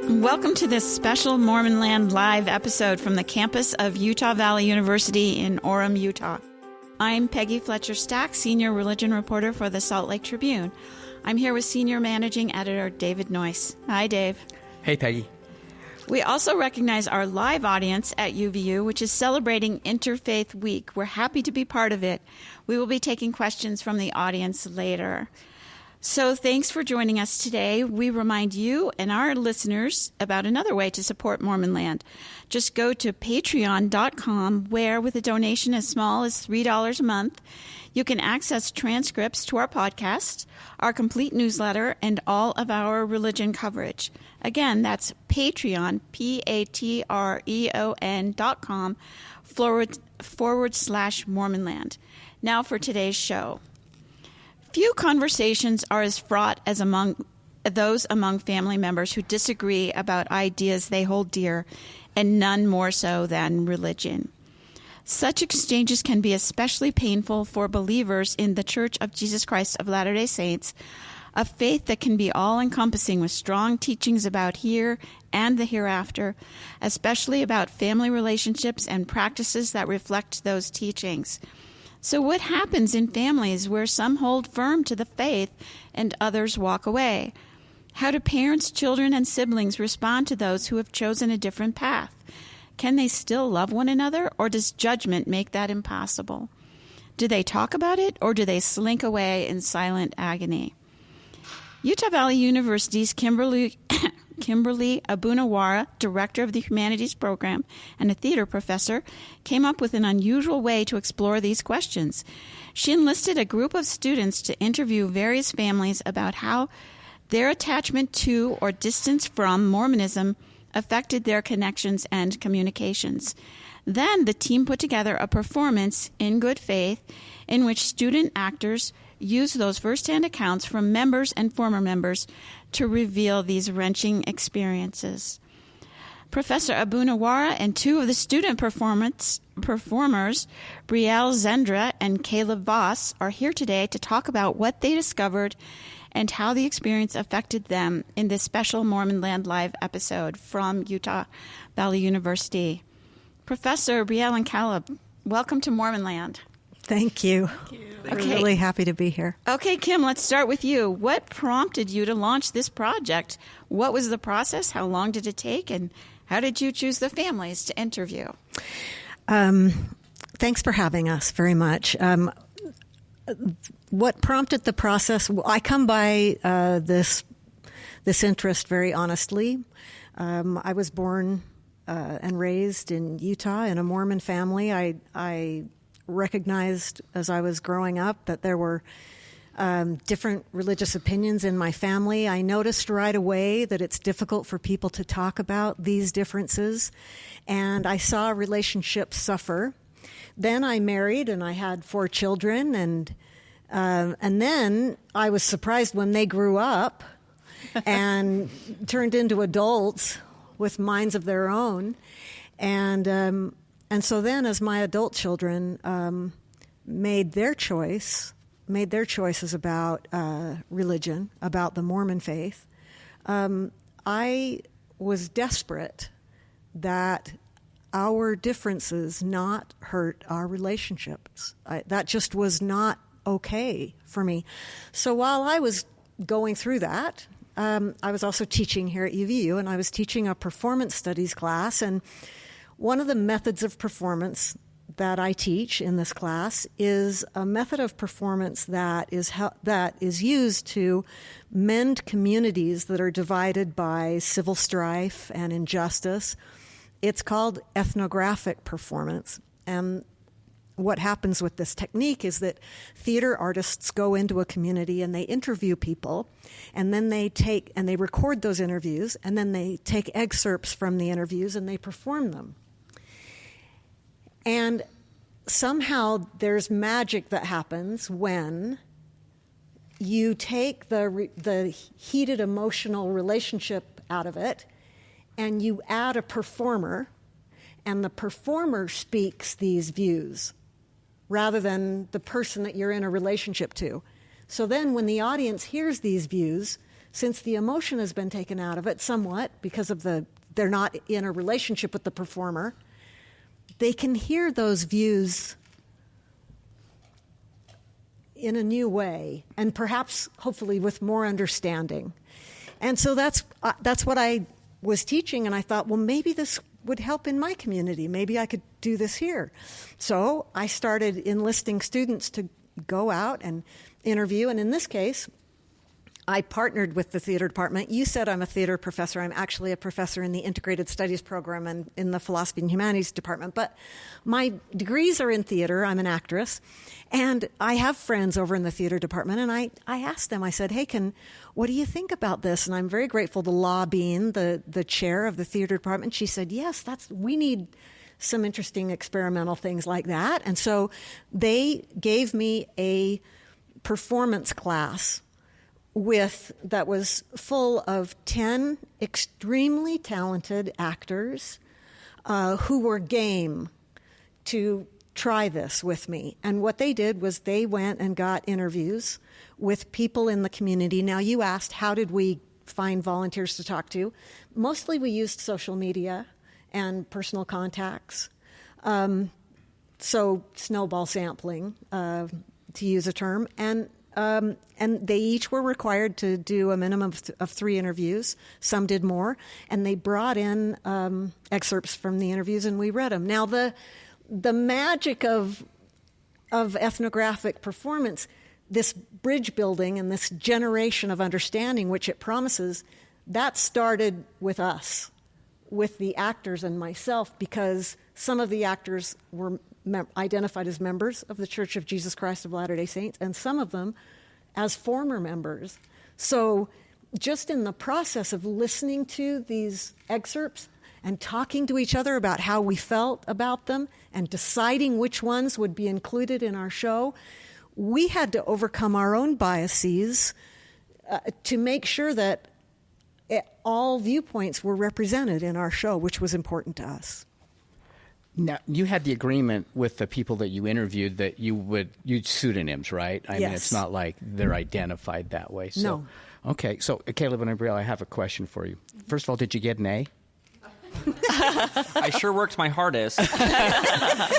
Welcome to this special Mormon Land Live episode from the campus of Utah Valley University in Orem, Utah. I'm Peggy Fletcher-Stack, Senior Religion Reporter for the Salt Lake Tribune. I'm here with Senior Managing Editor David Noyce. Hi, Dave. Hey, Peggy. We also recognize our live audience at UVU, which is celebrating Interfaith Week. We're happy to be part of it. We will be taking questions from the audience later. So thanks for joining us today. We remind you and our listeners about another way to support Mormon Land. Just go to patreon.com, where with a donation as small as $3 a month, you can access transcripts to our podcast, our complete newsletter, and all of our religion coverage. Again, that's Patreon, patreon.com/Mormonland. Now for today's show. Few conversations are as fraught as among family members who disagree about ideas they hold dear, and none more so than religion. Such exchanges can be especially painful for believers in the Church of Jesus Christ of Latter-day Saints, a faith that can be all-encompassing with strong teachings about here and the hereafter, especially about family relationships and practices that reflect those teachings. So what happens in families where some hold firm to the faith and others walk away? How do parents, children, and siblings respond to those who have chosen a different path? Can they still love one another, or does judgment make that impossible? Do they talk about it, or do they slink away in silent agony? Utah Valley University's Kimberly Abunuwara, director of the humanities program and a theater professor, came up with an unusual way to explore these questions. She enlisted a group of students to interview various families about how their attachment to or distance from Mormonism affected their connections and communications. Then the team put together a performance in good faith in which student actors used those firsthand accounts from members and former members to reveal these wrenching experiences. Professor Abunuwara and two of the student performers, Brielle Zendra and Caleb Voss, are here today to talk about what they discovered and how the experience affected them in this special Mormon Land Live episode from Utah Valley University. Professor Brielle and Caleb, welcome to Mormon Land. Thank you. We're really happy to be here. Okay, Kim, let's start with you. What prompted you to launch this project? What was the process? How long did it take? And how did you choose the families to interview? Thanks for having us very much. What prompted the process? Well, I come by this interest very honestly. I was born and raised in Utah in a Mormon family. I recognized as I was growing up that there were different religious opinions in my family. I noticed right away that it's difficult for people to talk about these differences, and I saw relationships suffer. Then I married, and I had 4 children, and then I was surprised when they grew up and turned into adults with minds of their own, and so then, as my adult children made their choices about religion, about the Mormon faith, I was desperate that our differences not hurt our relationships. That just was not okay for me. So while I was going through that, I was also teaching here at UVU, and I was teaching a performance studies class, and one of the methods of performance that I teach in this class is a method of performance that is used to mend communities that are divided by civil strife and injustice. It's called ethnographic performance. And what happens with this technique is that theater artists go into a community and they interview people, and then they record those interviews, and then they take excerpts from the interviews and they perform them. And somehow there's magic that happens when you take the heated emotional relationship out of it and you add a performer, and the performer speaks these views rather than the person that you're in a relationship to. So then when the audience hears these views, since the emotion has been taken out of it somewhat because of they're not in a relationship with the performer, they can hear those views in a new way, and perhaps, hopefully, with more understanding. And so that's what I was teaching, and I thought, well, maybe this would help in my community. Maybe I could do this here. So I started enlisting students to go out and interview, and in this case, I partnered with the theater department. You said I'm a theater professor. I'm actually a professor in the integrated studies program and in the philosophy and humanities department. But my degrees are in theater. I'm an actress. And I have friends over in the theater department. And I asked them, I said, hey, what do you think about this? And I'm very grateful to La Bean, the chair of the theater department. She said, yes, we need some interesting experimental things like that. And so they gave me a performance class that was full of 10 extremely talented actors who were game to try this with me. And what they did was they went and got interviews with people in the community. Now, you asked, how did we find volunteers to talk to? Mostly we used social media and personal contacts. So snowball sampling, to use a term. And they each were required to do a minimum of 3 interviews. Some did more. And they brought in excerpts from the interviews, and we read them. Now, the magic of ethnographic performance, this bridge building and this generation of understanding, which it promises, that started with us, with the actors and myself, because some of the actors were identified as members of the Church of Jesus Christ of Latter-day Saints, and some of them as former members. So just in the process of listening to these excerpts and talking to each other about how we felt about them and deciding which ones would be included in our show, we had to overcome our own biases to make sure that all viewpoints were represented in our show, which was important to us. Now, you had the agreement with the people that you interviewed that you'd pseudonyms, right? I mean, it's not like they're identified that way. So, no. Okay, so Caleb and Abrielle, I have a question for you. First of all, did you get an A? I sure worked my hardest.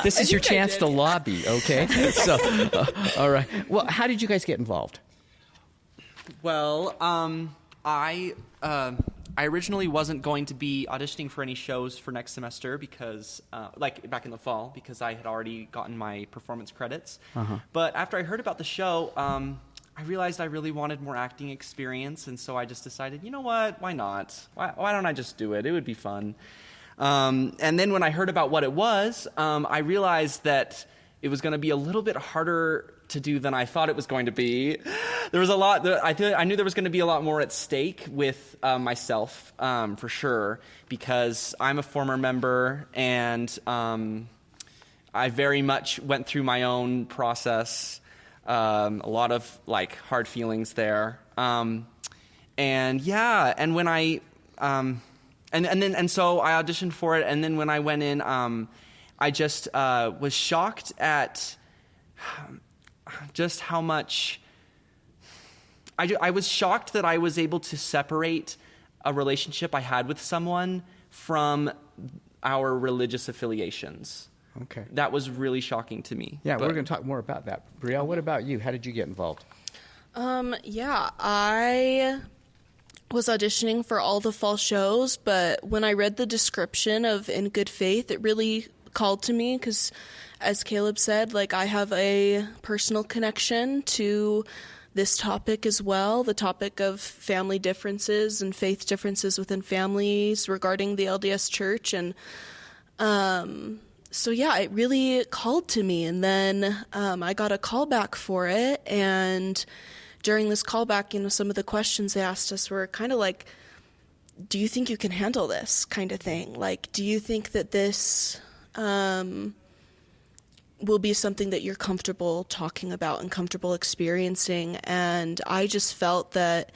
This is your chance to lobby, okay? So, all right. Well, how did you guys get involved? Well, I originally wasn't going to be auditioning for any shows for next semester because, like back in the fall, because I had already gotten my performance credits. But after I heard about the show, I realized I really wanted more acting experience, and so I just decided, you know what, why not? Why don't I just do it? It would be fun. And then when I heard about what it was, I realized that it was going to be a little bit harder to do than I thought it was going to be. There was a lot. I knew there was going to be a lot more at stake with myself, for sure, because I'm a former member, and I very much went through my own process. A lot of hard feelings there, and when I so I auditioned for it, and then when I went in, I just was shocked at just how much. I was shocked that I was able to separate a relationship I had with someone from our religious affiliations. Okay. That was really shocking to me. Yeah, we're going to talk more about that. Brielle, what about you? How did you get involved? I was auditioning for all the fall shows, but when I read the description of In Good Faith, it really called to me because, as Caleb said, I have a personal connection to this topic as well, the topic of family differences and faith differences within families regarding the LDS Church. And so, it really called to me. And then I got a call back for it. And during this callback, some of the questions they asked us were kind of like, do you think you can handle this kind of thing? Do you think that this will be something that you're comfortable talking about and comfortable experiencing? And I just felt that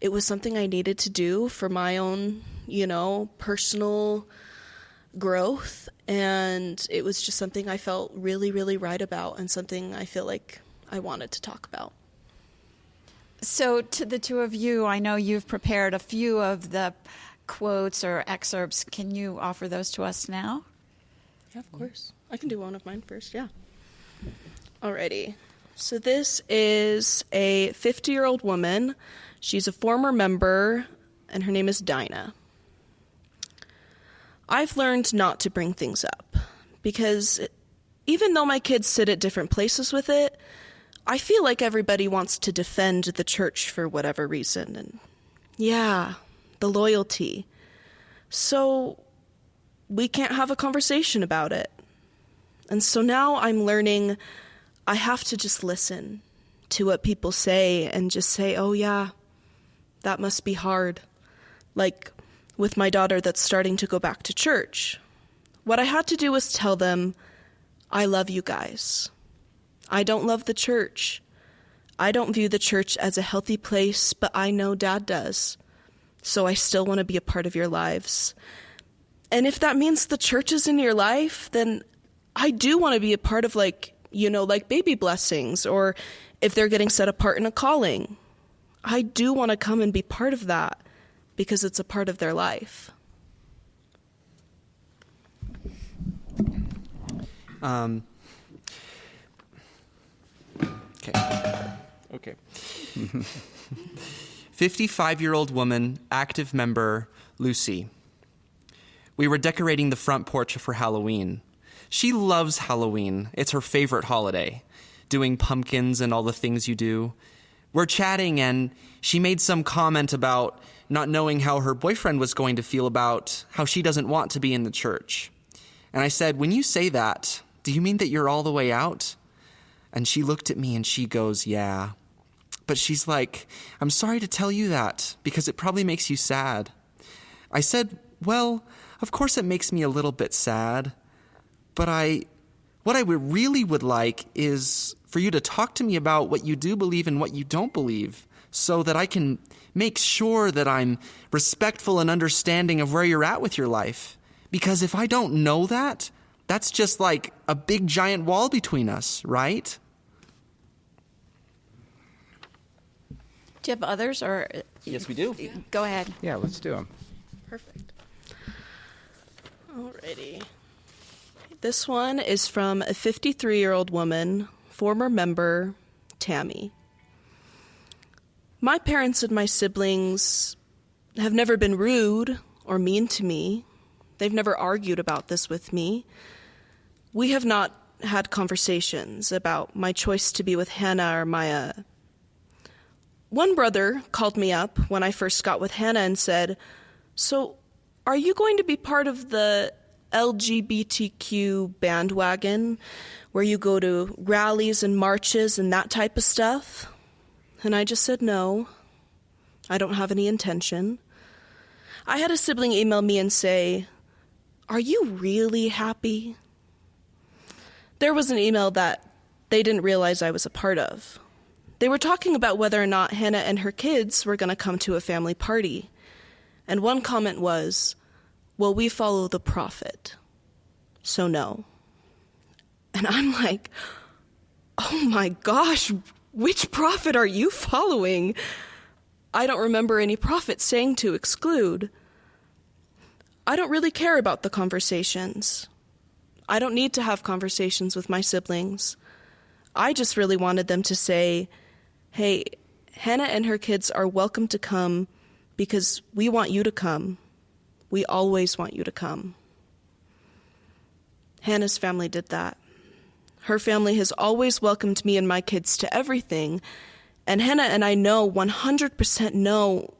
it was something I needed to do for my own, personal growth. And it was just something I felt really, really right about, and something I feel like I wanted to talk about. So to the two of you, I know you've prepared a few of the quotes or excerpts. Can you offer those to us now? Yeah, of course. I can do one of mine first, yeah. Alrighty. So this is a 50-year-old woman. She's a former member, and her name is Dinah. I've learned not to bring things up, because even though my kids sit at different places with it, I feel like everybody wants to defend the church for whatever reason. And yeah, the loyalty. So we can't have a conversation about it. And so now I'm learning I have to just listen to what people say and just say, oh yeah, that must be hard. Like with my daughter that's starting to go back to church. What I had to do was tell them, I love you guys. I don't love the church. I don't view the church as a healthy place, but I know Dad does. So I still want to be a part of your lives. And if that means the church is in your life, then I do want to be a part of like baby blessings, or if they're getting set apart in a calling. I do want to come and be part of that because it's a part of their life. Okay. 55-year-old woman, active member, Lucy. We were decorating the front porch for Halloween. She loves Halloween. It's her favorite holiday, doing pumpkins and all the things you do. We're chatting, and she made some comment about not knowing how her boyfriend was going to feel about how she doesn't want to be in the church. And I said, when you say that, do you mean that you're all the way out? And she looked at me and she goes, yeah. But she's like, I'm sorry to tell you that because it probably makes you sad. I said, well, of course it makes me a little bit sad. But what I really would like is for you to talk to me about what you do believe and what you don't believe so that I can make sure that I'm respectful and understanding of where you're at with your life. Because if I don't know that, that's just like a big giant wall between us, right? Do you have others, or Yes, we do. Go ahead. Yeah, let's do them. Perfect. Alrighty. This one is from a 53-year-old woman, former member, Tammy. My parents and my siblings have never been rude or mean to me. They've never argued about this with me. We have not had conversations about my choice to be with Hannah or Maya. One brother called me up when I first got with Hannah and said, so are you going to be part of the LGBTQ bandwagon where you go to rallies and marches and that type of stuff? And I just said no. I don't have any intention. I had a sibling email me and say, are you really happy? There was an email that they didn't realize I was a part of. They were talking about whether or not Hannah and her kids were going to come to a family party. And one comment was, well, we follow the prophet, so no. And I'm like, oh my gosh, which prophet are you following? I don't remember any prophet saying to exclude. I don't really care about the conversations. I don't need to have conversations with my siblings. I just really wanted them to say, hey, Hannah and her kids are welcome to come because we want you to come. We always want you to come. Hannah's family did that. Her family has always welcomed me and my kids to everything, and Hannah and I know 100% know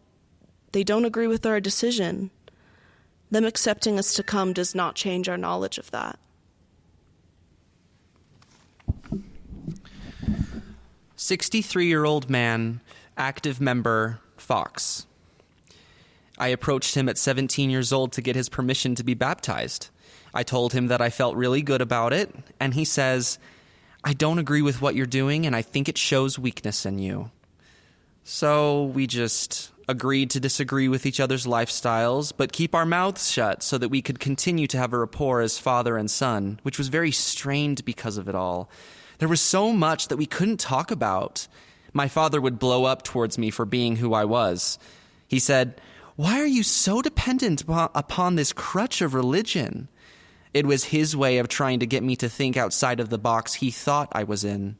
they don't agree with our decision. Them accepting us to come does not change our knowledge of that. 63-year-old man, active member, Fox. I approached him at 17 years old to get his permission to be baptized. I told him that I felt really good about it, and he says, I don't agree with what you're doing, and I think it shows weakness in you. So we just agreed to disagree with each other's lifestyles, but keep our mouths shut so that we could continue to have a rapport as father and son, which was very strained because of it all. There was so much that we couldn't talk about. my father would blow up towards me for being who I was. He said, "Why are you so dependent upon this crutch of religion?" It was his way of trying to get me to think outside of the box he thought I was in.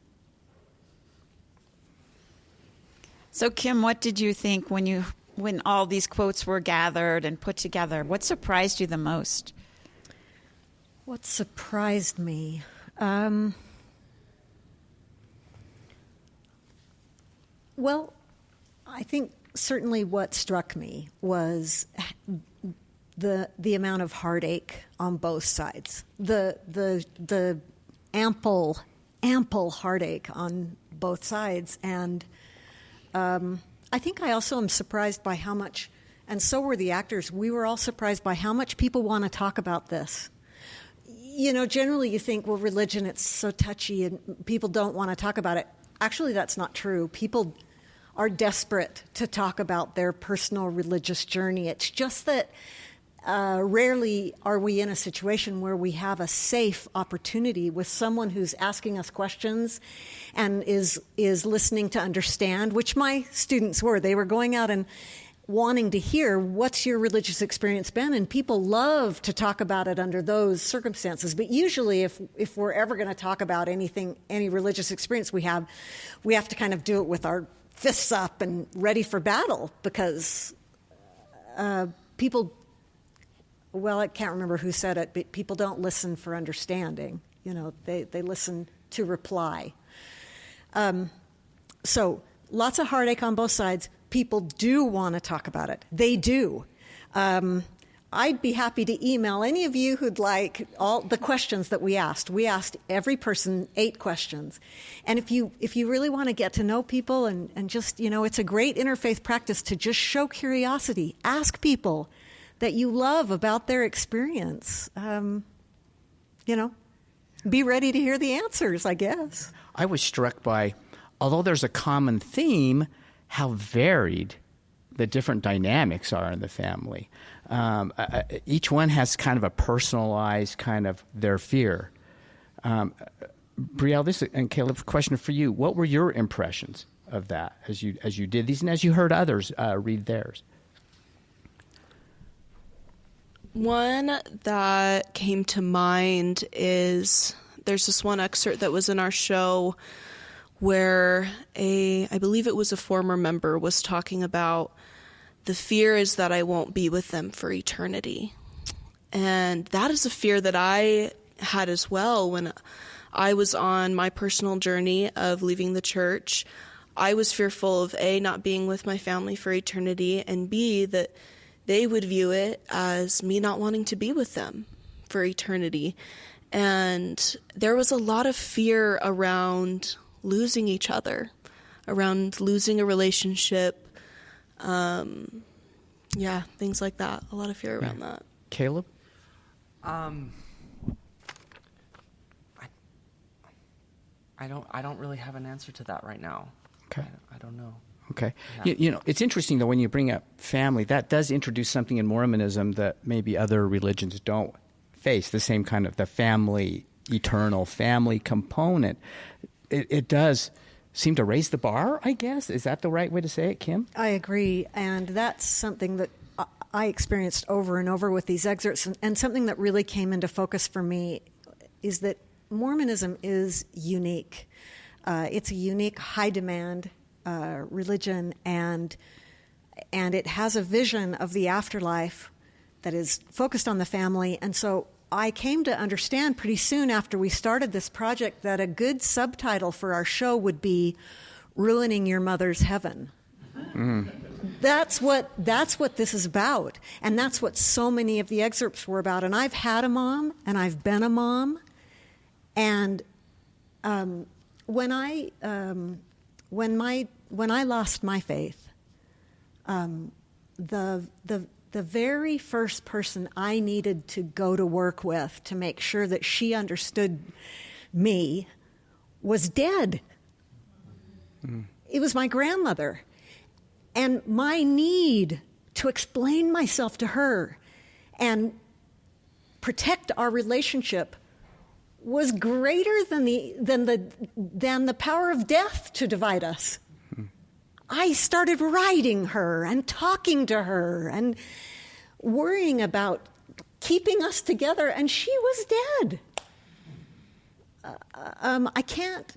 So, Kim, what did you think when all these quotes were gathered and put together? What surprised you the most? What surprised me? Well, I think certainly what struck me was the amount of heartache on both sides. The ample heartache on both sides. And I think I also am surprised by how much, and so were the actors, we were all surprised by how much people want to talk about this. You know, generally you think, well, religion, it's so touchy and people don't want to talk about it. Actually, that's not true. People are desperate to talk about their personal religious journey. It's just that rarely are we in a situation where we have a safe opportunity with someone who's asking us questions and is listening to understand, which my students were. They were going out and wanting to hear, what's your religious experience been? And people love to talk about it under those circumstances. But usually if we're ever going to talk about any religious experience we have to kind of do it with our fists up and ready for battle, because people, well, I can't remember who said it, but people don't listen for understanding. You know, they listen to reply. So lots of heartache on both sides. People do want to talk about it. They do. I'd be happy to email any of you who'd like all the questions that we asked. We asked every person 8 questions. And if you really want to get to know people and just, you know, it's a great interfaith practice to just show curiosity. Ask people that you love about their experience. You know, be ready to hear the answers, I guess. I was struck by, although there's a common theme, how varied the different dynamics are in the family. Each one has kind of a personalized kind of their fear. Brielle, this and Caleb, question for you: what were your impressions of that as you did these and as you heard others read theirs? One that came to mind is there's this one excerpt that was in our show where I believe it was a former member was talking about the fear is that I won't be with them for eternity. And that is a fear that I had as well when I was on my personal journey of leaving the church. I was fearful of A, not being with my family for eternity, and B, that they would view it as me not wanting to be with them for eternity. And there was a lot of fear around losing each other, around losing a relationship, things like that. A lot of fear around that. Caleb? I don't really have an answer to that right now. Okay. I don't know. Okay. Yeah. You know, it's interesting, though, when you bring up family, that does introduce something in Mormonism that maybe other religions don't face, the same kind of the family, eternal family component. It does seem to raise the bar, I guess. Is that the right way to say it, Kim? I agree, and that's something that I experienced over and over with these excerpts, and something that really came into focus for me is that Mormonism is unique. It's a unique, high-demand religion, and it has a vision of the afterlife that is focused on the family. And so I came to understand pretty soon after we started this project that a good subtitle for our show would be "Ruining Your Mother's Heaven." Mm. That's what this is about, and that's what so many of the excerpts were about. And I've had a mom, and I've been a mom, and when I lost my faith, the very first person I needed to go to work with to make sure that she understood me was dead. Mm. It was my grandmother. And my need to explain myself to her and protect our relationship was greater than the power of death to divide us. I started writing her and talking to her and worrying about keeping us together, and she was dead. I can't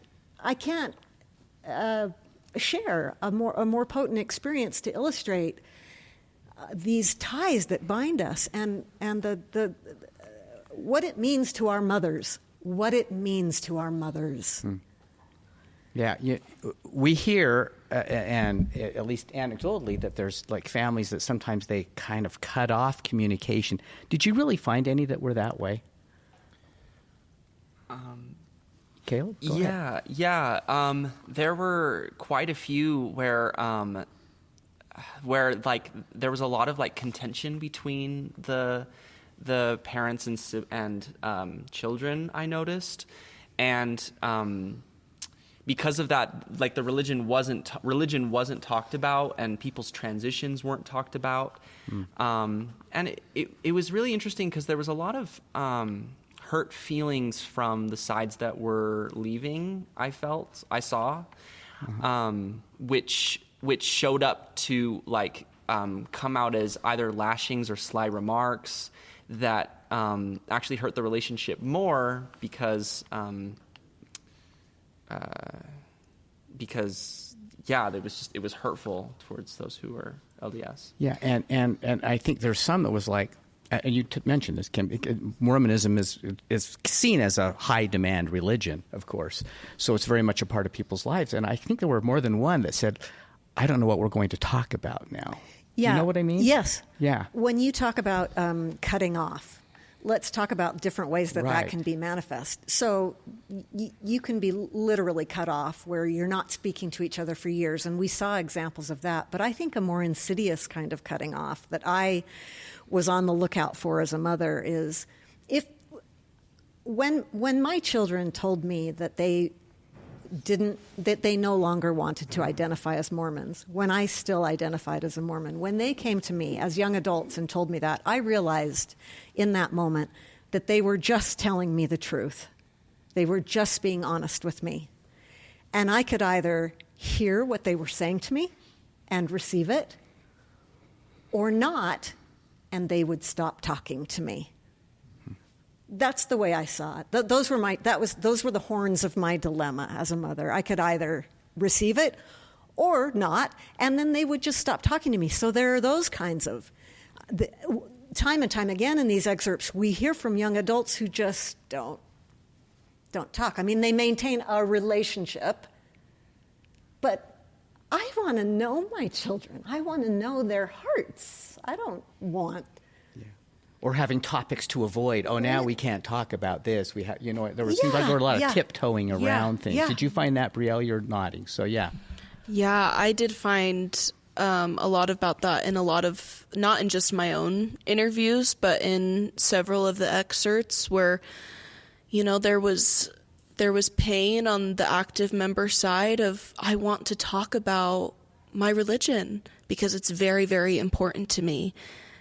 share a more potent experience to illustrate these ties that bind us, and the what it means to our mothers. What it means to our mothers. Yeah, we hear, and at least anecdotally, that there's like families that sometimes they kind of cut off communication. Did you really find any that were that way? Caleb? Go ahead. Yeah. There were quite a few where like there was a lot of like contention between the parents and children, I noticed, and because of that, like the religion wasn't talked about, and people's transitions weren't talked about, and it was really interesting because there was a lot of hurt feelings from the sides that were leaving. I saw, which showed up to like come out as either lashings or sly remarks that actually hurt the relationship more because it was hurtful towards those who were LDS. Yeah, and I think there's some that was like, and you mentioned this, Kim, Mormonism is seen as a high demand religion, of course, so it's very much a part of people's lives. And I think there were more than one that said, I don't know what we're going to talk about now. Yeah. You know what I mean? Yes. Yeah. When you talk about cutting off, let's talk about different ways that can be manifest. So you can be literally cut off where you're not speaking to each other for years, and we saw examples of that. But I think a more insidious kind of cutting off that I was on the lookout for as a mother is when my children told me that they no longer wanted to identify as Mormons, when I still identified as a Mormon. When they came to me as young adults and told me that, I realized in that moment that they were just telling me the truth. They were just being honest with me. And I could either hear what they were saying to me and receive it, or not, and they would stop talking to me. That's the way I saw it. Those were the horns of my dilemma as a mother. I could either receive it or not, and then they would just stop talking to me. So there are those kinds of time and time again in these excerpts, we hear from young adults who just don't talk. I mean, they maintain a relationship, but I want to know my children. I want to know their hearts. I don't want. Or having topics to avoid. Oh, now we can't talk about this. We have, seems like there were a lot of tiptoeing around things. Did you find that, Brielle? You're nodding. So yeah. Yeah, I did find a lot about that in a lot of, not in just my own interviews, but in several of the excerpts where, there was pain on the active member side of, I want to talk about my religion because it's very, very important to me.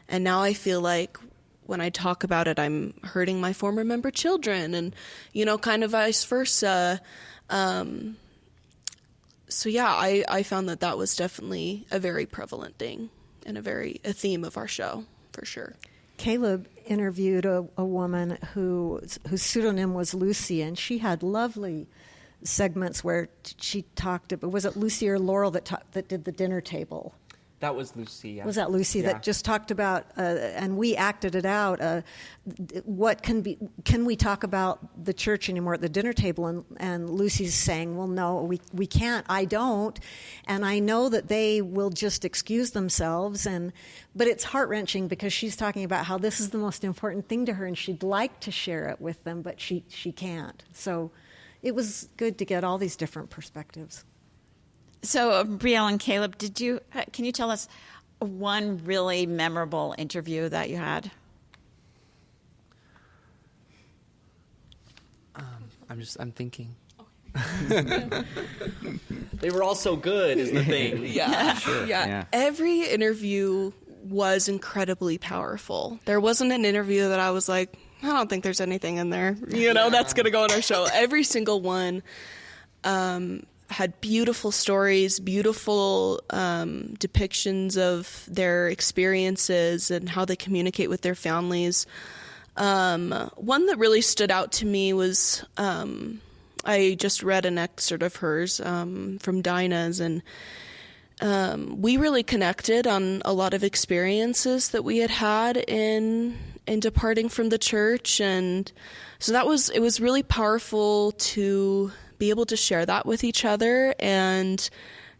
And now I feel like when I talk about it, I'm hurting my former member children and, kind of vice versa. So yeah, I found that was definitely a very prevalent thing and a theme of our show, for sure. Caleb interviewed a woman whose pseudonym was Lucy, and she had lovely segments where she talked about, was it Lucy or Laurel that did the dinner table? That was Lucy, yeah. Was that Lucy that just talked about, and we acted it out, what can we talk about the church anymore at the dinner table? And Lucy's saying, well, no, we can't. I don't. And I know that they will just excuse themselves. But it's heart-wrenching because she's talking about how this is the most important thing to her, and she'd like to share it with them, but she can't. So it was good to get all these different perspectives. So, Brielle and Caleb, can you tell us one really memorable interview that you had? I'm thinking. They were all so good, is the thing. Yeah, sure. Yeah. Every interview was incredibly powerful. There wasn't an interview that I was like, I don't think there's anything in there, that's going to go on our show. Every single one had beautiful stories, beautiful depictions of their experiences and how they communicate with their families. One that really stood out to me was I just read an excerpt of hers from Dinah's, and we really connected on a lot of experiences that we had in departing from the church. And so it was really powerful to be able to share that with each other and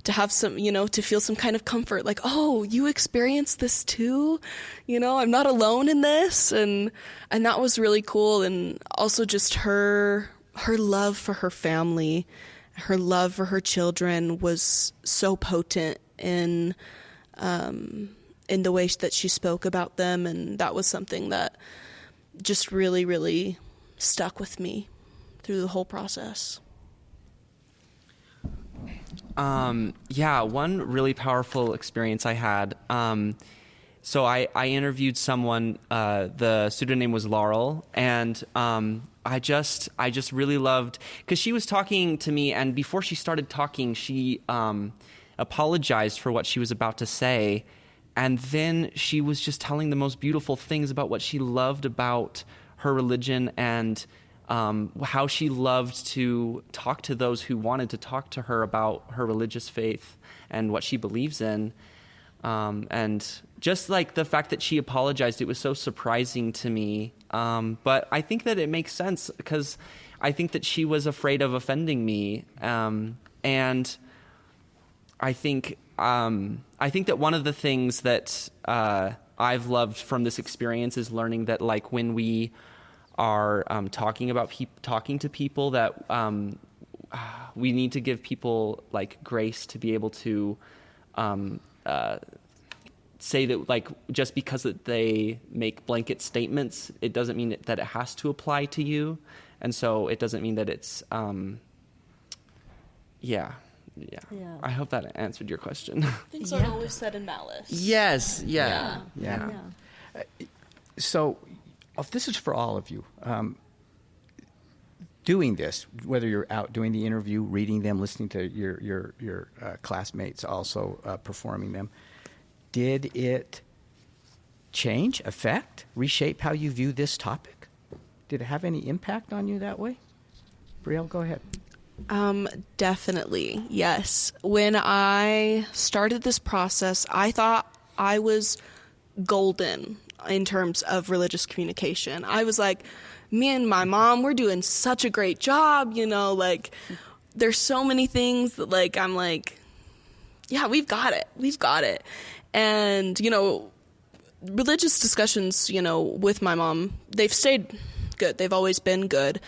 to have some, to feel some kind of comfort, like, oh, you experienced this too? I'm not alone in this. And that was really cool. And also just her love for her family, her love for her children was so potent in the way that she spoke about them. And that was something that just really, really stuck with me through the whole process. One really powerful experience I had. So I interviewed someone, the student name was Laurel, and I just really loved, because she was talking to me, and before she started talking, she apologized for what she was about to say, and then she was just telling the most beautiful things about what she loved about her religion and how she loved to talk to those who wanted to talk to her about her religious faith and what she believes in. And just like the fact that she apologized, it was so surprising to me. But I think that it makes sense, because I think that she was afraid of offending me. And I think that one of the things that I've loved from this experience is learning that, like, when we are talking to people, that we need to give people like grace to be able to say that, like, just because that they make blanket statements, it doesn't mean that it has to apply to you, and so it doesn't mean that it's Yeah. I hope that answered your question. Things aren't always said in malice. Yes. Yeah. So, this is for all of you. Doing this, whether you're out doing the interview, reading them, listening to your classmates also performing them, did it change, affect, reshape how you view this topic? Did it have any impact on you that way? Brielle, go ahead. Definitely, yes. When I started this process, I thought I was golden in terms of religious communication. I was like, me and my mom, we're doing such a great job, like, there's so many things that, like, I'm like, yeah, we've got it. And, religious discussions, with my mom, they've stayed good. They've always been good.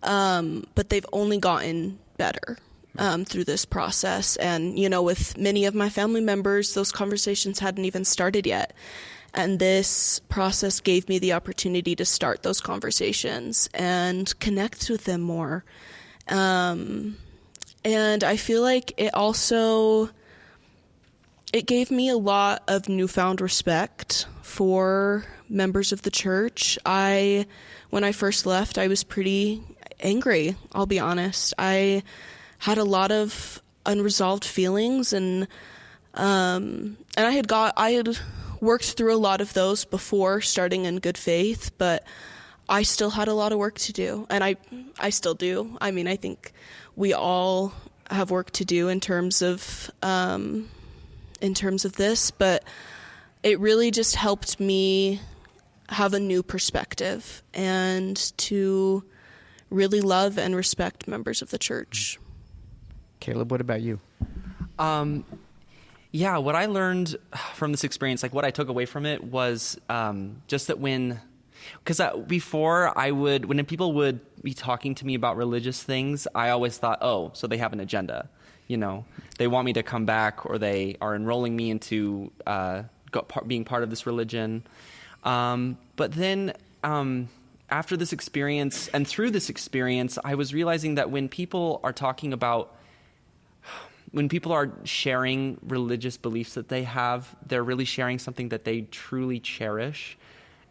But they've only gotten better through this process. And, with many of my family members, those conversations hadn't even started yet. And this process gave me the opportunity to start those conversations and connect with them more. And I feel like it gave me a lot of newfound respect for members of the church. When I first left, I was pretty angry, I'll be honest. I had a lot of unresolved feelings, and I had worked through a lot of those before starting in good faith, but I still had a lot of work to do, and I still do. I mean, I think we all have work to do in terms of this, but it really just helped me have a new perspective and to really love and respect members of the church. Caleb, what about you? What I learned from this experience, like what I took away from it, was just that because before when people would be talking to me about religious things, I always thought, oh, so they have an agenda. They want me to come back, or they are enrolling me into being part of this religion. But then after this experience and through this experience, I was realizing that when people are sharing religious beliefs that they have, they're really sharing something that they truly cherish.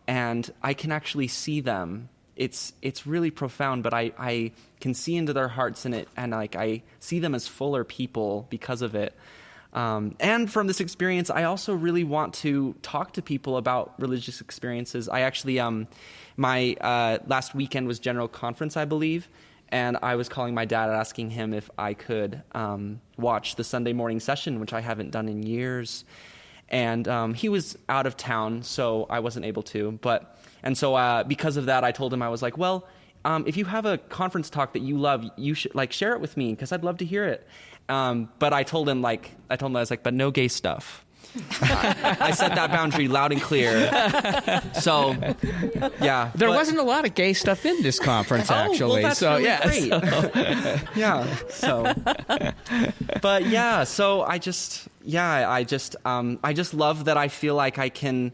And I can actually see them it's really profound, but I can see into their hearts in it, and like I see them as fuller people because of it. And from this experience, I also really want to talk to people about religious experiences. I actually, my last weekend was General Conference, I believe, and I was calling my dad asking him if I could watch the Sunday morning session, which I haven't done in years. And he was out of town, so I wasn't able to. And so because of that, I told him, I was like, well, if you have a conference talk that you love, you should like share it with me because I'd love to hear it. But I told him, I was like, but no gay stuff. I set that boundary loud and clear. So, yeah. There wasn't a lot of gay stuff in this conference, actually. Well, that's so, really yeah. great. So. Yeah. So, but yeah, so I just love that I feel like I can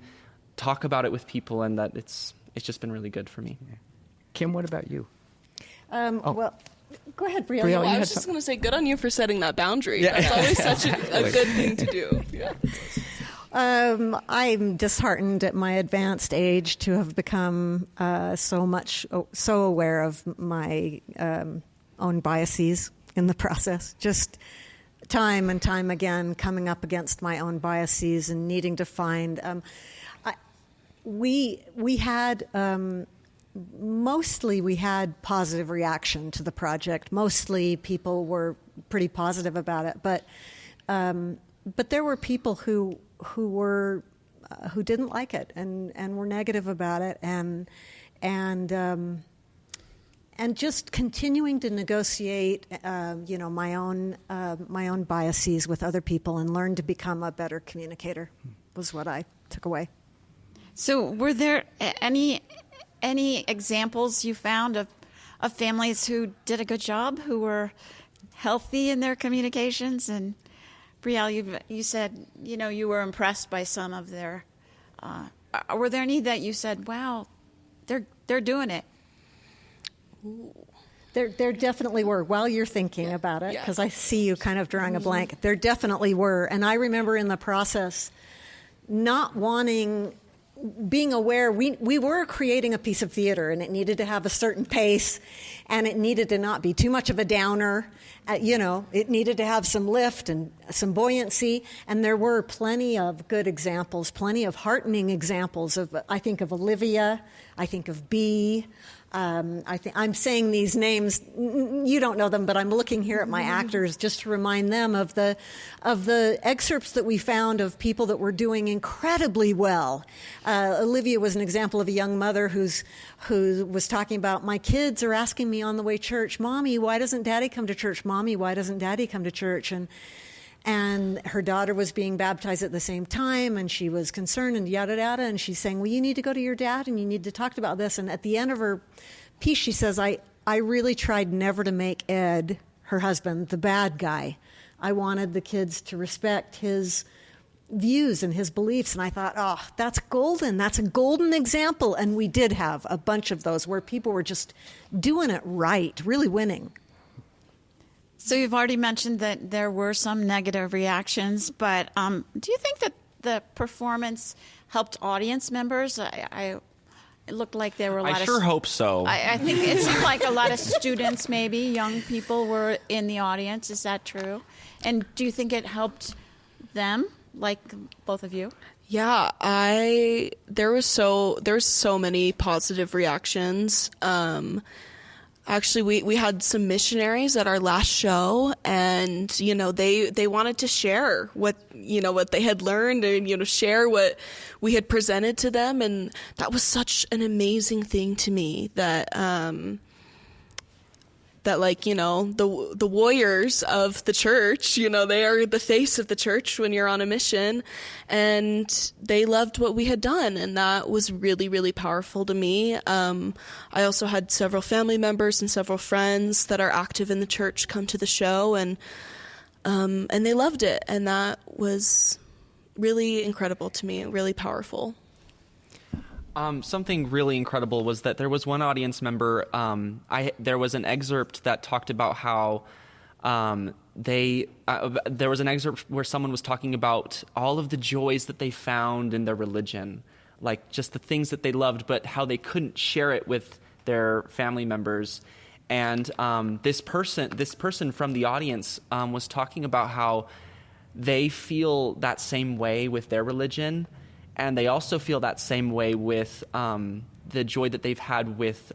talk about it with people, and that it's just been really good for me. Kim, what about you? Well, go ahead, Brielle. Brielle, I was just going to say, good on you for setting that boundary. Yeah. That's always such a good thing to do. Yeah. I'm disheartened at my advanced age to have become so aware of my own biases in the process. Just time and time again coming up against my own biases and needing to find. We had. Mostly we had positive reaction to the project. Mostly people were pretty positive about it, but there were people who didn't like it and were negative about it, and just continuing to negotiate my own biases with other people and learn to become a better communicator was what I took away. So were there any examples you found of families who did a good job, who were healthy in their communications? And Brielle, you said, you were impressed by some of their, were there any that you said, wow, they're doing it? Ooh. There definitely were. While you're thinking about it, because I see you kind of drawing a blank, there definitely were. And I remember in the process not being aware, we were creating a piece of theater, and it needed to have a certain pace, and it needed to not be too much of a downer. It needed to have some lift and some buoyancy, and there were plenty of good examples, plenty of heartening examples of. I think of Olivia, I think of Bee. I'm saying these names. You don't know them, but I'm looking here at my actors just to remind them of the excerpts that we found of people that were doing incredibly well. Olivia was an example of a young mother who was talking about, my kids are asking me on the way to church, Mommy, why doesn't Daddy come to church? Mommy, why doesn't Daddy come to church? And her daughter was being baptized at the same time, and she was concerned and yada yada. And she's saying, well, you need to go to your dad and you need to talk about this. And at the end of her piece, she says, I really tried never to make Ed, her husband, the bad guy. I wanted the kids to respect his views and his beliefs. And I thought, oh, that's golden. That's a golden example. And we did have a bunch of those where people were just doing it right, really winning. So you've already mentioned that there were some negative reactions, but do you think that the performance helped audience members? It looked like there were a lot of... I sure hope so. I think it seemed like a lot of students, maybe, young people were in the audience. Is that true? And do you think it helped them, like both of you? Yeah, there was so many positive reactions. Actually, we had some missionaries at our last show, and they wanted to share what they had learned, and share what we had presented to them, and that was such an amazing thing to me that the warriors of the church, they are the face of the church when you're on a mission, and they loved what we had done, and that was really, really powerful to me. I also had several family members and several friends that are active in the church come to the show, and they loved it, and that was really incredible to me, really powerful. Something really incredible was that there was one audience member. There was an excerpt that talked about how there was an excerpt where someone was talking about all of the joys that they found in their religion, like just the things that they loved, but how they couldn't share it with their family members. And this person from the audience was talking about how they feel that same way with their religion, and they also feel that same way with the joy that they've had with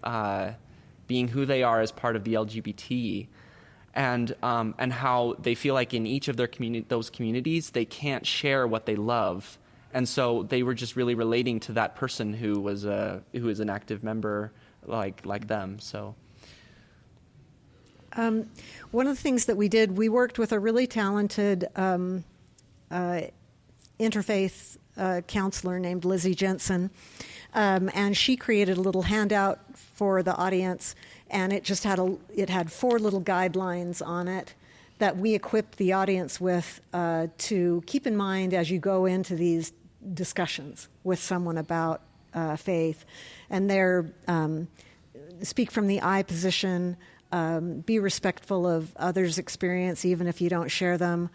being who they are as part of the LGBT, and how they feel like in each of their those communities they can't share what they love, and so they were just really relating to that person who is an active member like them. So. One of the things that we did, we worked with a really talented interfaith counselor named Lizzie Jensen, and she created a little handout for the audience, and it just had 4 little guidelines on it that we equipped the audience with to keep in mind as you go into these discussions with someone about faith. And they're speak from the I position. Be respectful of others' experience, even if you don't share them.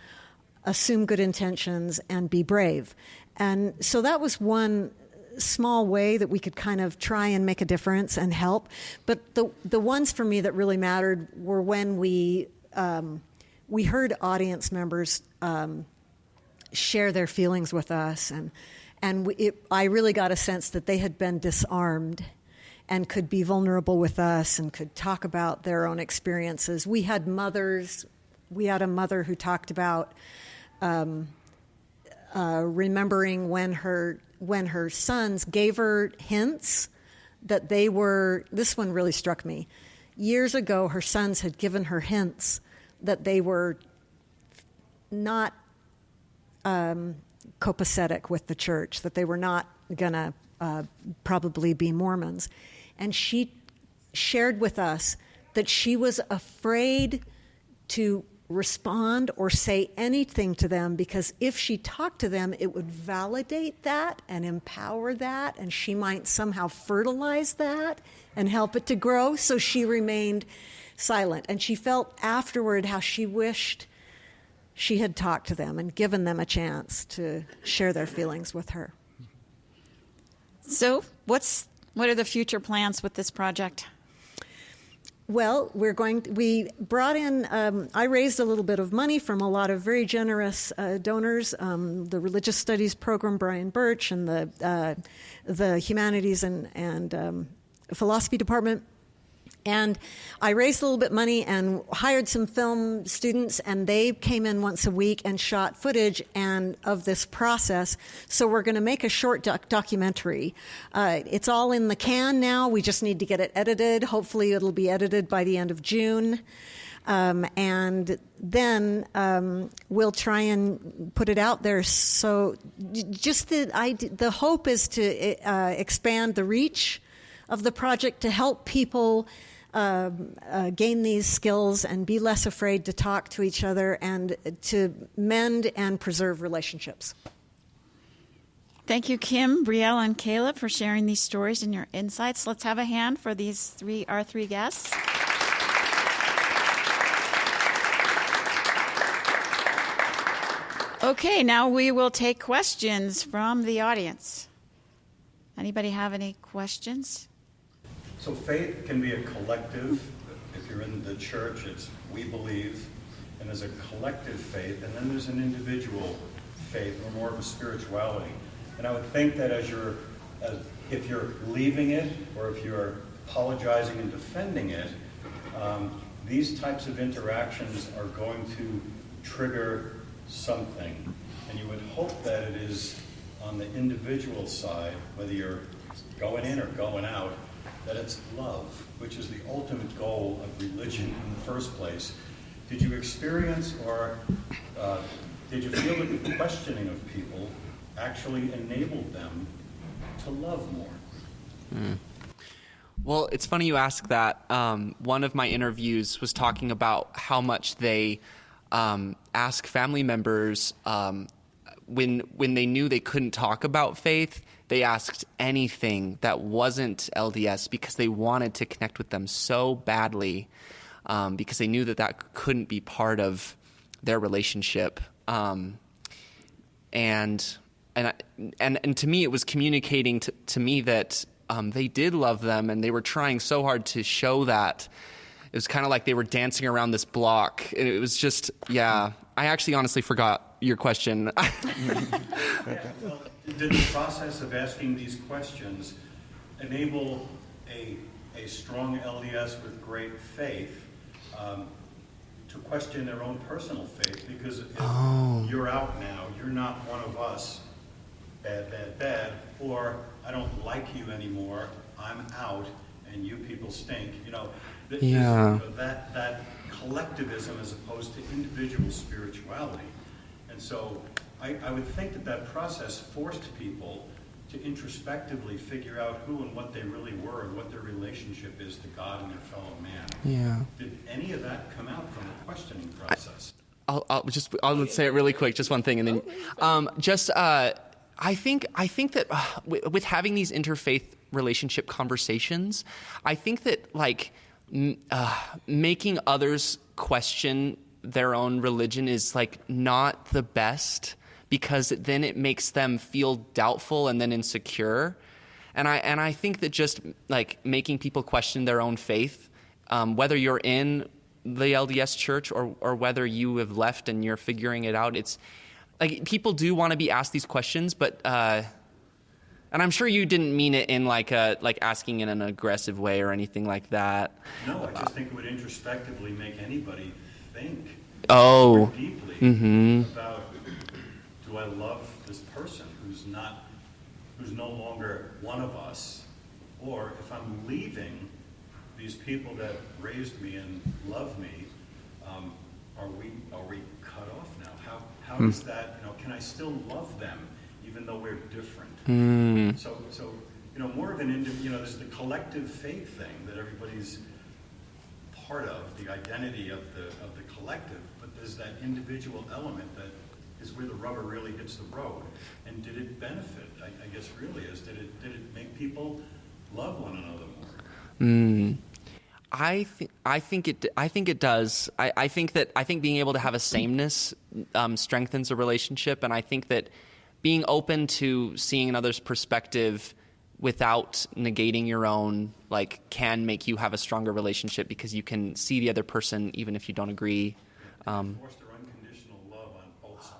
Assume good intentions and be brave. And so that was one small way that we could kind of try and make a difference and help. But the ones for me that really mattered were when we heard audience members share their feelings with us, and I really got a sense that they had been disarmed and could be vulnerable with us and could talk about their own experiences. We had mothers. We had a mother who talked about remembering when her sons gave her hints that they were. This one really struck me. Years ago, her sons had given her hints that they were not copacetic with the church, that they were not going to probably be Mormons. And she shared with us that she was afraid to respond or say anything to them because if she talked to them, it would validate that and empower that, and she might somehow fertilize that and help it to grow. So she remained silent. And she felt afterward how she wished she had talked to them and given them a chance to share their feelings with her. So what are the future plans with this project? Well, we brought in, I raised a little bit of money from a lot of very generous donors, the Religious Studies program, Brian Birch, and the Humanities and Philosophy department. And I raised a little bit of money and hired some film students, and they came in once a week and shot footage of this process. So we're going to make a short documentary. It's all in the can now. We just need to get it edited. Hopefully it'll be edited by the end of June. And then we'll try and put it out there. So just the hope is to expand the reach of the project to help people gain these skills and be less afraid to talk to each other and to mend and preserve relationships. Thank you, Kim, Brielle, and Caleb, for sharing these stories and your insights. Let's have a hand for our three guests. Okay, now we will take questions from the audience. Anybody have any questions? So faith can be a collective. If you're in the church, it's we believe, and there's a collective faith, and then there's an individual faith, or more of a spirituality. And I would think that if you're leaving it, or if you're apologizing and defending it, these types of interactions are going to trigger something. And you would hope that it is on the individual side, whether you're going in or going out, that it's love, which is the ultimate goal of religion in the first place. Did you experience or did you feel that the questioning of people actually enabled them to love more? Well, it's funny you ask that. One of my interviews was talking about how much they ask family members when they knew they couldn't talk about faith. They asked anything that wasn't LDS because they wanted to connect with them so badly, because they knew that couldn't be part of their relationship. And to me, it was communicating to me that they did love them, and they were trying so hard to show that. It was kind of like they were dancing around this block. It was just, yeah. I actually honestly forgot your question. Well, did the process of asking these questions enable a strong LDS with great faith to question their own personal faith? Because if you're out now, you're not one of us, bad, bad, bad, or I don't like you anymore, I'm out, and you people stink. That collectivism as opposed to individual spirituality. And so I would think that process forced people to introspectively figure out who and what they really were and what their relationship is to God and their fellow man. Yeah. Did any of that come out from the questioning process? I'll say it really quick, just one thing, and then I think that with having these interfaith relationship conversations, I think that making others question their own religion is not the best, because then it makes them feel doubtful and then insecure. And I think that just making people question their own faith, whether you're in the LDS church or whether you have left and you're figuring it out, it's people do want to be asked these questions, but and I'm sure you didn't mean it in asking in an aggressive way or anything like that. No, I just think it would introspectively make anybody think more deeply about, do I love this person who's no longer one of us, or if I'm leaving these people that raised me and love me, are we cut off now? How is that? Can I still love them even though we're different? So more of an there's the collective faith thing that everybody's part of, the identity of the collective, but there's that individual element that is where the rubber really hits the road. And did it benefit? I guess really did it make people love one another more? I think it does. I think being able to have a sameness strengthens a relationship, and I think that being open to seeing another's perspective without negating your own can make you have a stronger relationship, because you can see the other person even if you don't agree. Foster unconditional love on both sides.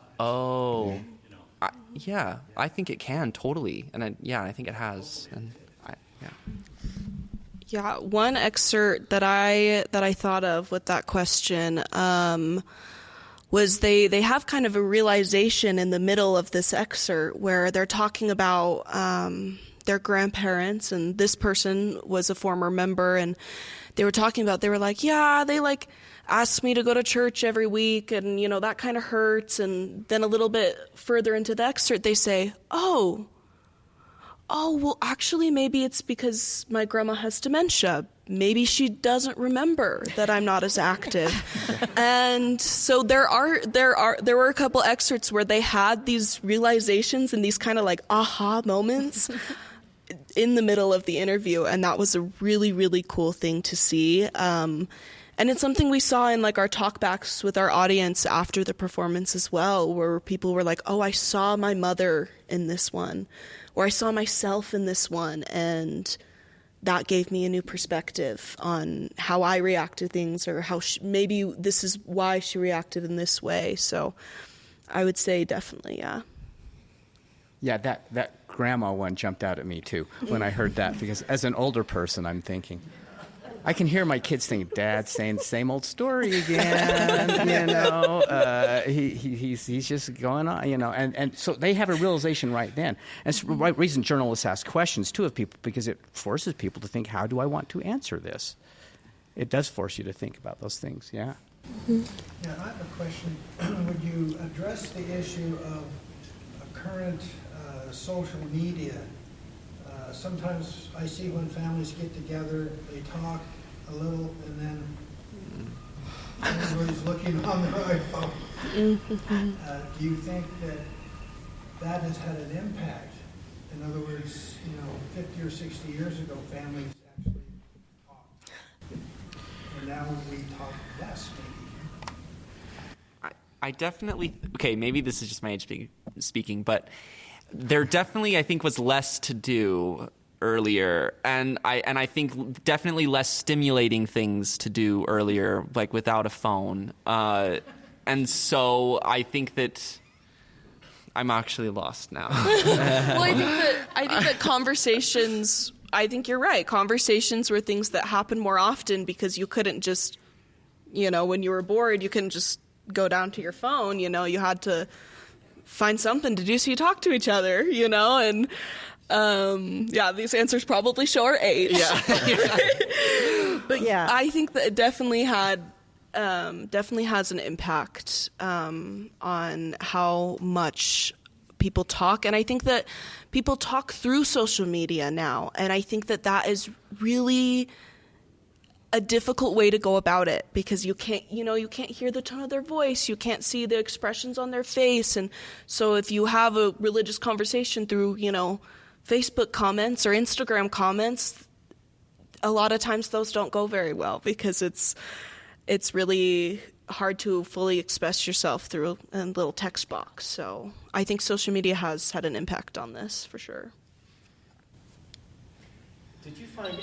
I think it can totally, and I think it has, and Yeah, one excerpt that I thought of with that question was they have kind of a realization in the middle of this excerpt where they're talking about their grandparents, and this person was a former member, and they were they asked me to go to church every week, and that kind of hurts. And then a little bit further into the excerpt they say, oh, well, actually, maybe it's because my grandma has dementia. Maybe she doesn't remember that I'm not as active. And so there were a couple excerpts where they had these realizations and these kind of aha moments in the middle of the interview. And that was a really, really cool thing to see. And it's something we saw in our talkbacks with our audience after the performance as well, where people were like, oh, I saw my mother in this one, or I saw myself in this one, and that gave me a new perspective on how I react to things, or how maybe this is why she reacted in this way. So I would say definitely, yeah. Yeah, that grandma one jumped out at me too when I heard that, because as an older person, I'm thinking, I can hear my kids thinking, Dad's saying the same old story again, he's just going on, and so they have a realization right then. And it's the right reason journalists ask questions, too, of people, because it forces people to think, how do I want to answer this? It does force you to think about those things, yeah. Yeah, I have a question. Would you address the issue of current social media? Sometimes I see when families get together, they talk a little, and then everybody's looking on their iPhone. Do you think that has had an impact? In other words, 50 or 60 years ago, families actually talked, and now we talk less, maybe. I definitely, maybe this is just my age speaking, but there definitely, I think, was less to do earlier, and I think definitely less stimulating things to do earlier, like without a phone. And so I think that I'm actually lost now. Well, I think that conversations. I think you're right. Conversations were things that happened more often because you couldn't just, when you were bored, you couldn't just go down to your phone. You had to find something to do, so you talk to each other. And these answers probably show our age. Yeah. But Yeah. I think that it definitely has an impact on how much people talk. And I think that people talk through social media now. And I think that is really a difficult way to go about it, because you can't hear the tone of their voice. You can't see the expressions on their face. And so if you have a religious conversation through, Facebook comments or Instagram comments, a lot of times those don't go very well, because it's really hard to fully express yourself through a little text box. So I think social media has had an impact on this for sure. Did you find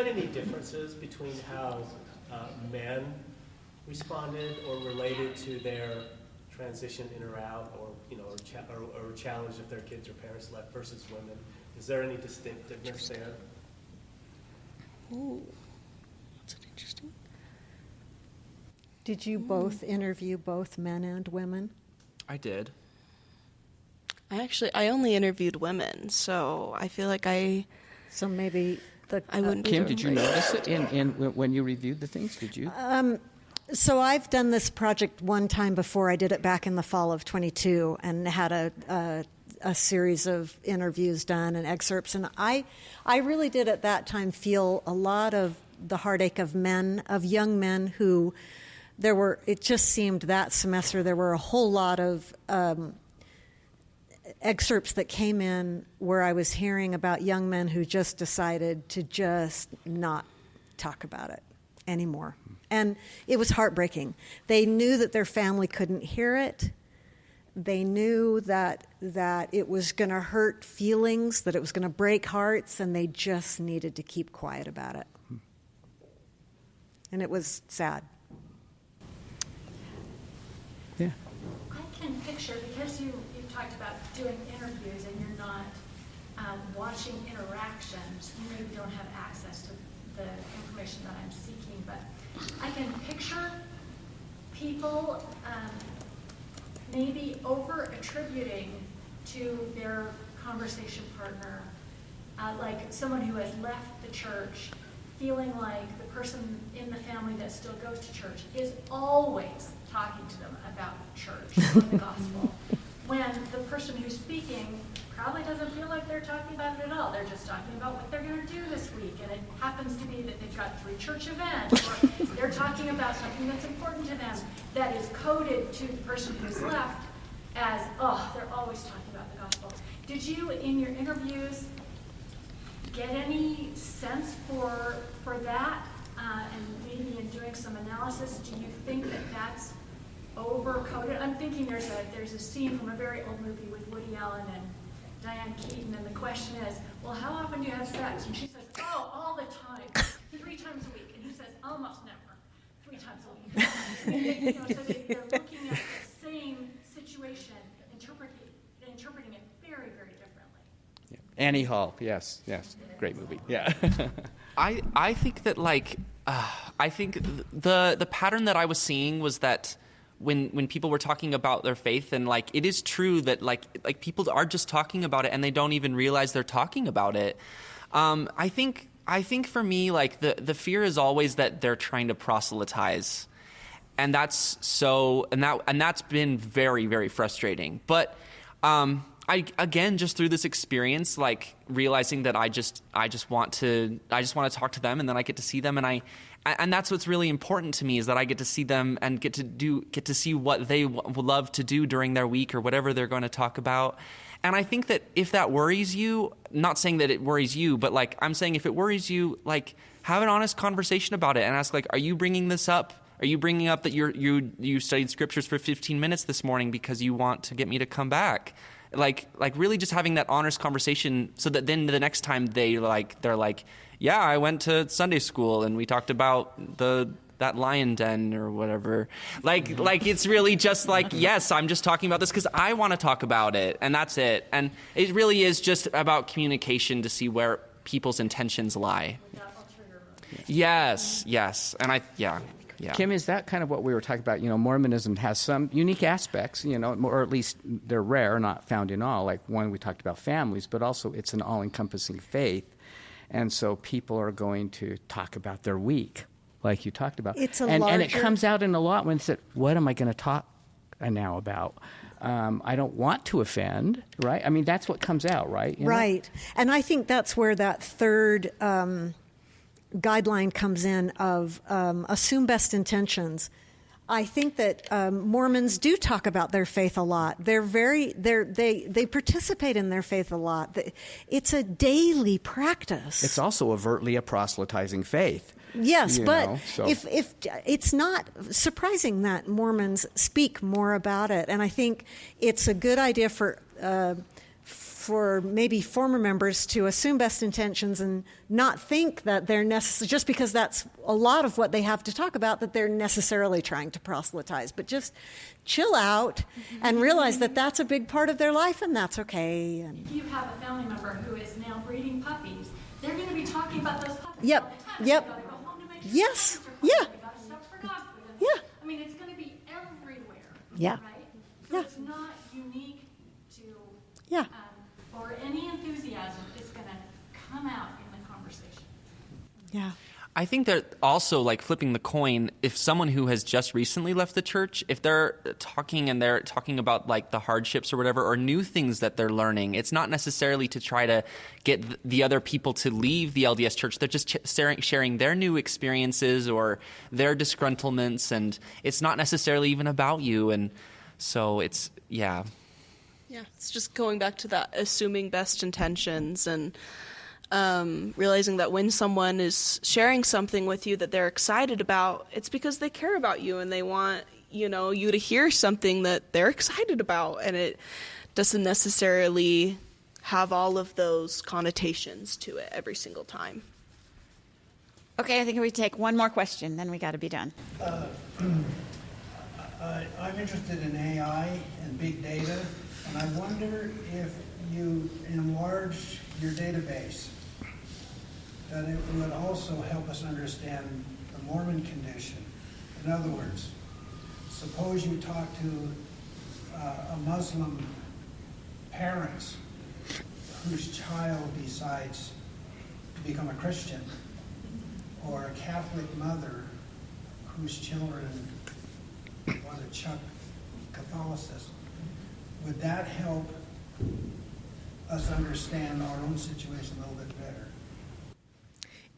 any differences between how men responded or related to their transition in or out, or or challenge if their kids or parents left, versus women? Is there any distinctiveness there? Ooh, that's interesting. Did you both interview both men and women? I did. I only interviewed women, so I feel like So maybe I wouldn't. Kim, did you notice it when you reviewed the things? Did you? So I've done this project one time before. I did it back in the fall of 22 and had a series of interviews done and excerpts. And I really did at that time feel a lot of the heartache of men, of young men who it just seemed that semester there were a whole lot of excerpts that came in where I was hearing about young men who just decided to just not talk about it anymore. And it was heartbreaking. They knew that their family couldn't hear it. They knew that it was going to hurt feelings, that it was going to break hearts, and they just needed to keep quiet about it. And it was sad. Yeah. I can picture, because you talked about doing interviews and you're not watching interactions, you maybe don't have access to the information that I'm seeking, but I can picture people maybe over-attributing to their conversation partner, like someone who has left the church, feeling like the person in the family that still goes to church is always talking to them about church or the gospel, when the person who's speaking probably doesn't feel like they're talking about it at all. They're just talking about what they're going to do this week, and it happens to be that they've got 3 church events, or they're talking about something that's important to them that is coded to the person who's left as, they're always talking about the gospel. Did you, in your interviews, get any sense for that? And maybe in doing some analysis, do you think that that's overcoded? I'm thinking there's a scene from a very old movie with Woody Allen and Diane Keaton, and the question is, well, how often do you have sex? And she says, all the time, 3 times a week. And he says, almost never, 3 times a week. So they're looking at the same situation, interpreting it very, very differently. Yeah. Annie Hall, yes, great movie. Yeah. I think that I think the pattern that I was seeing was that when people were talking about their faith, and it is true that like people are just talking about it and they don't even realize they're talking about it. I think for me, the fear is always that they're trying to proselytize, and that's been very, very frustrating. But I again, just through this experience, realizing that I just want to talk to them, and then I get to see them, and that's what's really important to me, is that I get to see them and get to see what they love to do during their week or whatever they're going to talk about. And I think that if that worries you, not saying that it worries you, but I'm saying if it worries you, have an honest conversation about it and ask, are you bringing this up? Are you bringing up that you studied scriptures for 15 minutes this morning because you want to get me to come back? like really just having that honest conversation, so that then the next time they're like, yeah, I went to Sunday school and we talked about that lion den or whatever. Like it's really just like, yes, I'm just talking about this because I want to talk about it, and that's it. And it really is just about communication to see where people's intentions lie. Yes. And yeah. Kim, is that kind of what we were talking about? Mormonism has some unique aspects, or at least they're rare, not found in all. Like one, we talked about families, but also it's an all-encompassing faith. And so people are going to talk about their week, like you talked about. And it comes out in a lot when it's, what am I going to talk now about? I don't want to offend, right? I mean, that's what comes out, right? Right. And I think that's where that third guideline comes in of assume best intentions. I think that Mormons do talk about their faith a lot. They participate in their faith a lot. It's a daily practice. It's also overtly a proselytizing faith. Yes, if it's not surprising that Mormons speak more about it, and I think it's a good idea for maybe former members to assume best intentions and not think that they're just because that's a lot of what they have to talk about, that they're necessarily trying to proselytize, but just chill out and realize that that's a big part of their life, and that's okay. And if you have a family member who is now breeding puppies, they're going to be talking about those puppies Yep. all the time. Yep. They've got to go home to make sure Yes. the puppies are Yeah. clean. They've got stuff for dogs for them. Yeah. I mean, it's going to be everywhere. Yeah. Right? So Yeah. it's not unique to, Yeah. or any enthusiasm is going to come out in the conversation. Yeah. I think that also, like, flipping the coin, if someone who has just recently left the church, if they're talking about like the hardships or whatever, or new things that they're learning, it's not necessarily to try to get the other people to leave the LDS church. They're just sharing their new experiences or their disgruntlements, and it's not necessarily even about you. And so it's, yeah, it's just going back to that assuming best intentions and realizing that when someone is sharing something with you that they're excited about, it's because they care about you and they want, you to hear something that they're excited about, and it doesn't necessarily have all of those connotations to it every single time. Okay, I think we take one more question, then we got to be done. I'm interested in AI and big data, and I wonder if you enlarge your database, that it would also help us understand the Mormon condition. In other words, suppose you talk to a Muslim parents whose child decides to become a Christian, or a Catholic mother whose children want to chuck Catholicism. Would that help us understand our own situation a little bit better?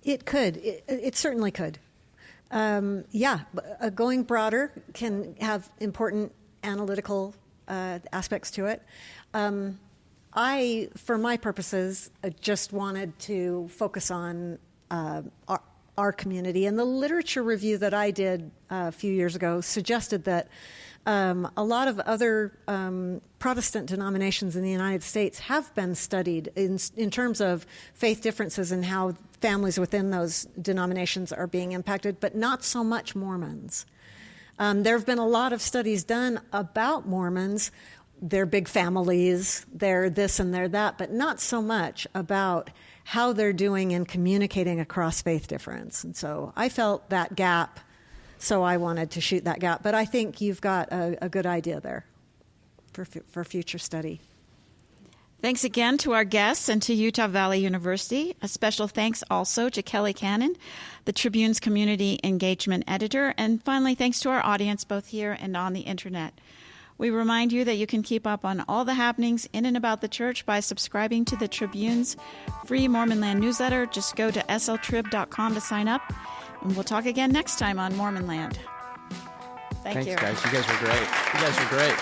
It could. It certainly could. Going broader can have important analytical aspects to it. I, for my purposes, just wanted to focus on our community. And the literature review that I did a few years ago suggested that a lot of other Protestant denominations in the United States have been studied in terms of faith differences and how families within those denominations are being impacted, but not so much Mormons. There have been a lot of studies done about Mormons, their big families, their this and their that, but not so much about how they're doing in communicating across faith difference. And so I felt that gap, so I wanted to shoot that gap. But I think you've got a good idea there for future study. Thanks again to our guests and to Utah Valley University. A special thanks also to Kelly Cannon, the Tribune's community engagement editor. And finally, thanks to our audience, both here and on the internet. We remind you that you can keep up on all the happenings in and about the church by subscribing to the Tribune's free Mormon Land newsletter. Just go to sltrib.com to sign up. And we'll talk again next time on Mormon Land. Thanks, guys. You guys were great.